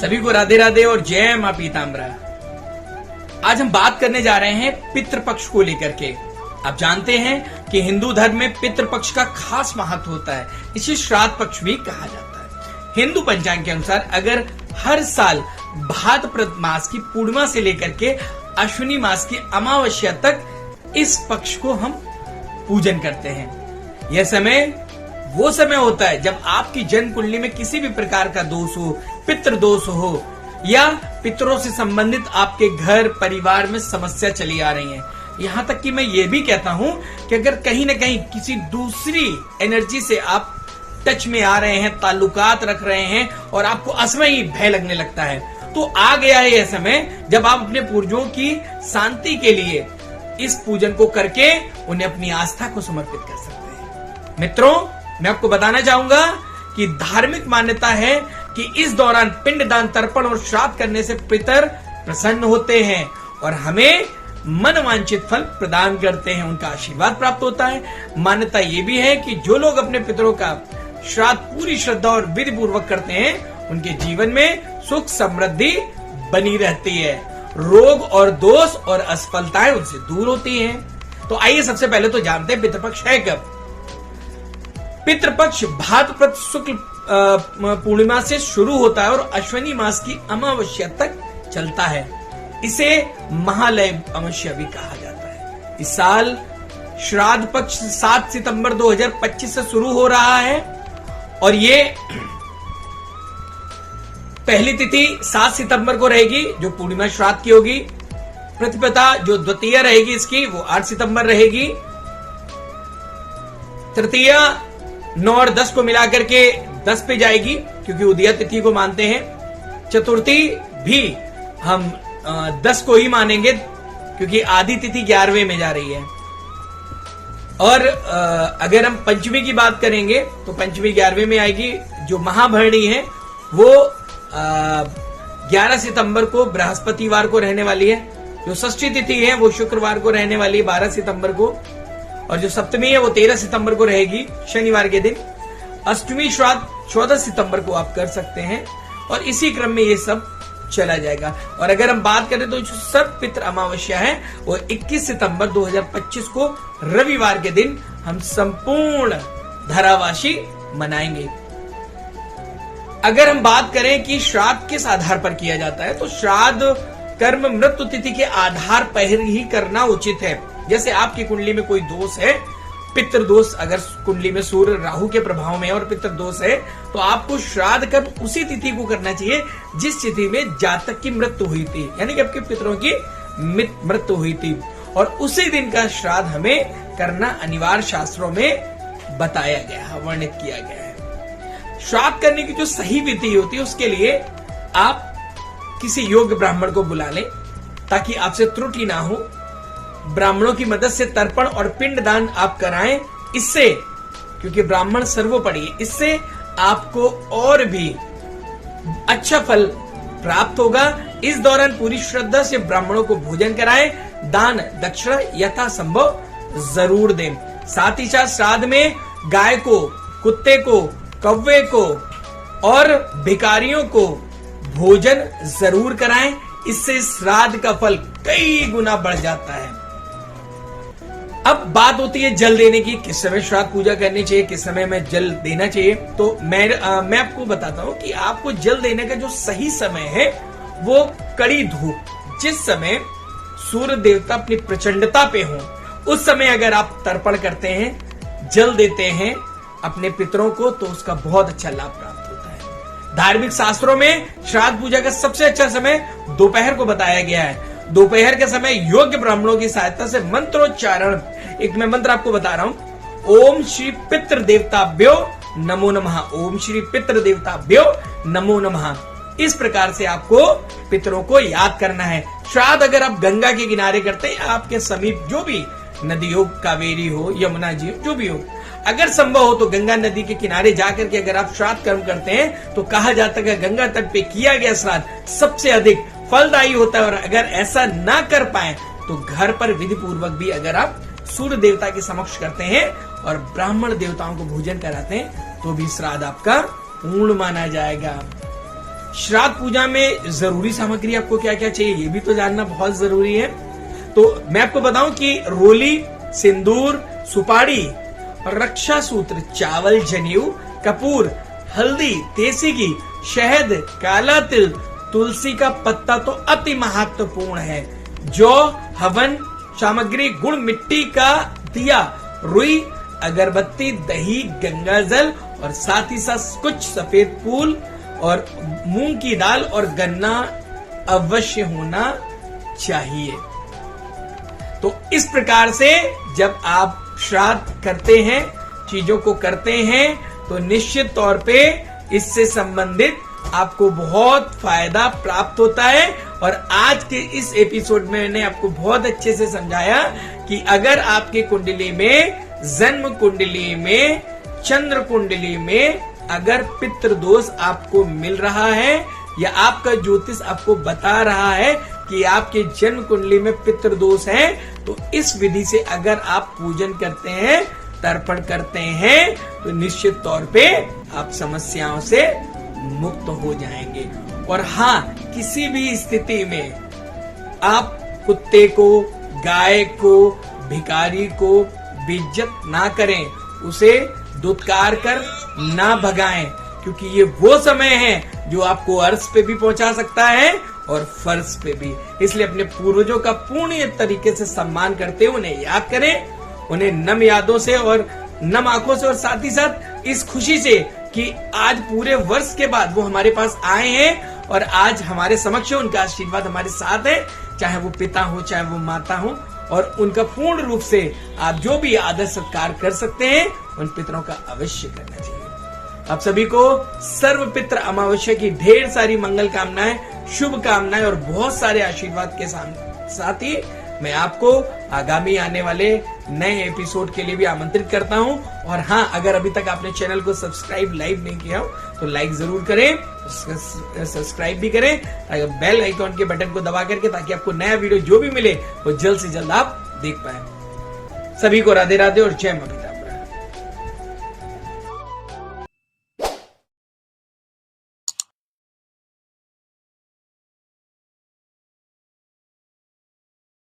सभी को राधे राधे और जय मां पीताम्बरा। आज हम बात करने जा रहे हैं पितृपक्ष को लेकर के। आप जानते हैं कि हिंदू धर्म में पितृपक्ष का खास महत्व होता है, इसे श्राद्ध पक्ष भी कहा जाता है। हिंदू पंचांग के अनुसार अगर हर साल भाद्रपद मास की पूर्णिमा से लेकर के अश्विनी मास की अमावस्या तक इस पक्ष को हम पूजन करते हैं। यह समय वो समय होता है जब आपकी जन्म कुंडली में किसी भी प्रकार का दोष हो, पितृ दोष हो या पितरों से संबंधित आपके घर परिवार में समस्या चली आ रही है। यहाँ तक कि मैं ये भी कहता हूँ कि अगर कहीं न कहीं किसी दूसरी एनर्जी से आप टच में आ रहे हैं, ताल्लुकात रख रहे हैं और आपको असमय ही भय लगने लगता है, तो आ गया है यह समय जब आप अपने पूर्वजों की शांति के लिए इस पूजन को करके उन्हें अपनी आस्था को समर्पित कर सकते हैं। मित्रों, मैं आपको बताना चाहूंगा कि धार्मिक मान्यता है कि इस दौरान पिंडदान, तर्पण और श्राद्ध करने से पितर प्रसन्न होते हैं और हमें मनवांछित फल प्रदान करते हैं, उनका आशीर्वाद प्राप्त होता है। मान्यता ये भी है कि जो लोग अपने पितरों का श्राद्ध पूरी श्रद्धा और विधि पूर्वक करते हैं, उनके जीवन में सुख समृद्धि बनी रहती है, रोग और दोष और असफलताएं उनसे दूर होती हैं। तो आइए सबसे पहले तो जानते हैं पितृपक्ष है कब। पितृपक्ष भाद्रपद शुक्ल पूर्णिमा से शुरू होता है और अश्विनी मास की अमावस्या तक चलता है। इसे महालय अमावस्या भी कहा जाता है। इस साल श्राद्ध पक्ष 7 सितंबर 2025 से शुरू हो रहा है और ये पहली तिथि 7 सितंबर को रहेगी जो पूर्णिमा श्राद्ध की होगी। प्रतिपदा जो द्वितीय रहेगी इसकी वो 8 सितंबर रहेगी। तृतीया 9 और 10 को मिलाकर के 10 पे जाएगी क्योंकि उदया तिथि को मानते हैं। चतुर्थी भी हम 10 को ही मानेंगे क्योंकि आधी तिथि 11वें में जा रही है। और अगर हम पंचमी की बात करेंगे तो पंचमी 11वें में आएगी। जो महाभरणी है वो 11 सितंबर को बृहस्पतिवार को रहने वाली है। जो षष्ठी तिथि है वो शुक्रवार को रहने वाली है 12 सितंबर को। और जो सप्तमी है वो 13 सितंबर को रहेगी शनिवार के दिन। अष्टमी श्राद्ध 14 सितंबर को आप कर सकते हैं और इसी क्रम में ये सब चला जाएगा। और अगर हम बात करें तो जो सब पितृ अमावस्या है वो 21 सितंबर 2025 को रविवार के दिन हम संपूर्ण धरावासी मनाएंगे। अगर हम बात करें कि श्राद्ध किस आधार पर किया जाता है तो श्राद्ध कर्म मृत्यु तिथि के आधार पर ही करना उचित है। जैसे आपकी कुंडली में कोई दोष है, पितृ दोष, अगर कुंडली में सूर्य राहु के प्रभाव में और पितृ दोष है तो आपको श्राद्ध कर्म उसी तिथि को करना चाहिए जिस तिथि में जातक की मृत्यु हुई थी, यानी कि आपके पितरों की मृत्यु हुई थी। और उसी दिन का श्राद्ध हमें करना अनिवार्य शास्त्रों में बताया गया है, वर्णित किया गया है। श्राद्ध करने की जो सही विधि होती है उसके लिए आप किसी योग्य ब्राह्मण को बुला लें ताकि आपसे त्रुटि ना हो। ब्राह्मणों की मदद से तर्पण और पिंडदान आप कराएं। इससे, क्योंकि ब्राह्मण सर्वोपरि है, इससे आपको और भी अच्छा फल प्राप्त होगा। इस दौरान पूरी श्रद्धा से ब्राह्मणों को भोजन कराएं, दान दक्षिणा यथा संभव जरूर दें। साथ ही साथ श्राद्ध में गाय को, कुत्ते को, कौवे को और भिखारियों को भोजन जरूर कराएं। इससे श्राद्ध का फल कई गुना बढ़ जाता है। अब बात होती है जल देने की, किस समय श्राद्ध पूजा करनी चाहिए, किस समय में जल देना चाहिए। तो मैं आपको बताता हूँ कि आपको जल देने का जो सही समय है वो कड़ी धूप, जिस समय सूर्य देवता अपनी प्रचंडता पे हो, उस समय अगर आप तर्पण करते हैं, जल देते हैं अपने पितरों को, तो उसका बहुत अच्छा लाभ प्राप्त होता है। धार्मिक शास्त्रों में श्राद्ध पूजा का सबसे अच्छा समय दोपहर को बताया गया है। दोपहर के समय योग्य ब्राह्मणों की सहायता से मंत्रोच्चारण, एक मैं मंत्र आपको बता रहा हूं, ओम श्री पितृ देवताभ्यो नमो नमः, ओम श्री पितृ देवताभ्यो नमो नमः। इस प्रकार से आपको पितरों को याद करना है। श्राद्ध अगर आप गंगा के किनारे करते हैं, आपके समीप जो भी नदी हो, कावेरी हो, यमुना जी हो, जो भी हो, अगर संभव हो तो गंगा नदी के किनारे जाकर के अगर आप श्राद्ध कर्म करते हैं तो कहा जाता है कि गंगा तट पे किया गया श्राद्ध सबसे अधिक फलदायी होता है। और अगर ऐसा ना कर पाए तो घर पर विधि पूर्वक भी अगर आप सूर्य देवता के समक्ष करते हैं और ब्राह्मण देवताओं को भोजन कराते हैं तो भी श्राद्ध आपका पूर्ण माना जाएगा। श्राद्ध पूजा में जरूरी सामग्री आपको क्या क्या चाहिए ये भी तो जानना बहुत जरूरी है। तो मैं आपको बताऊं कि रोली, सिंदूर, सुपारी और रक्षा सूत्र, चावल, जनेऊ, कपूर, हल्दी, देसी घी, शहद, काला तिल, तुलसी का पत्ता तो अति महत्वपूर्ण है। जौ, हवन सामग्री, गुड़, मिट्टी का दिया, रुई, अगरबत्ती, दही, गंगा जल और साथ ही साथ कुछ सफेद फूल और मूंग की दाल और गन्ना अवश्य होना चाहिए। तो इस प्रकार से जब आप श्राद्ध करते हैं, चीजों को करते हैं, तो निश्चित तौर पे इससे संबंधित आपको बहुत फायदा प्राप्त होता है। और आज के इस एपिसोड में मैंने आपको बहुत अच्छे से समझाया कि अगर आपकी कुंडली में, जन्म कुंडली में, चंद्र कुंडली में अगर पितृ दोष आपको मिल रहा है या आपका ज्योतिष आपको बता रहा है कि आपके जन्म कुंडली में पितृ दोष है, तो इस विधि से अगर आप पूजन करते हैं, तर्पण करते हैं, तो निश्चित तौर पे आप समस्याओं से मुक्त हो जाएंगे। और हाँ, किसी भी स्थिति में आप कुत्ते को, गाय को, भिखारी को बेइज्जत ना करें, उसे दुत्कार कर ना भगाएं, क्योंकि ये वो समय है जो आपको अर्श पे भी पहुंचा सकता है और फर्श पे भी। इसलिए अपने पूर्वजों का पूर्ण तरीके से सम्मान करते हुए उन्हें याद करें, उन्हें नम यादों से और नम आंखों से, और साथ ही साथ इस खुशी से कि आज पूरे वर्ष के बाद वो हमारे पास आए हैं और आज हमारे समक्ष उनका आशीर्वाद हमारे साथ है, चाहे वो पिता हो चाहे वो माता हो। और उनका पूर्ण रूप से आप जो भी आदर सत्कार कर सकते हैं, उन पितरों का अवश्य करना चाहिए। आप सभी को सर्व पितृ अमावस्या की ढेर सारी मंगल कामनाएं, शुभ कामनाएं और बहुत सारे आशीर्वाद के साथ ही मैं आपको आगामी आने वाले नए एपिसोड के लिए भी आमंत्रित करता हूं। और हाँ, अगर अभी तक आपने चैनल को सब्सक्राइब लाइव नहीं किया हो तो लाइक जरूर करें, सब्सक्राइब भी करें, बेल आइकॉन के बटन को दबा करके, ताकि आपको नया वीडियो जो भी मिले वो जल्द से जल्द आप देख पाए। सभी को राधे राधे और जय माता दी।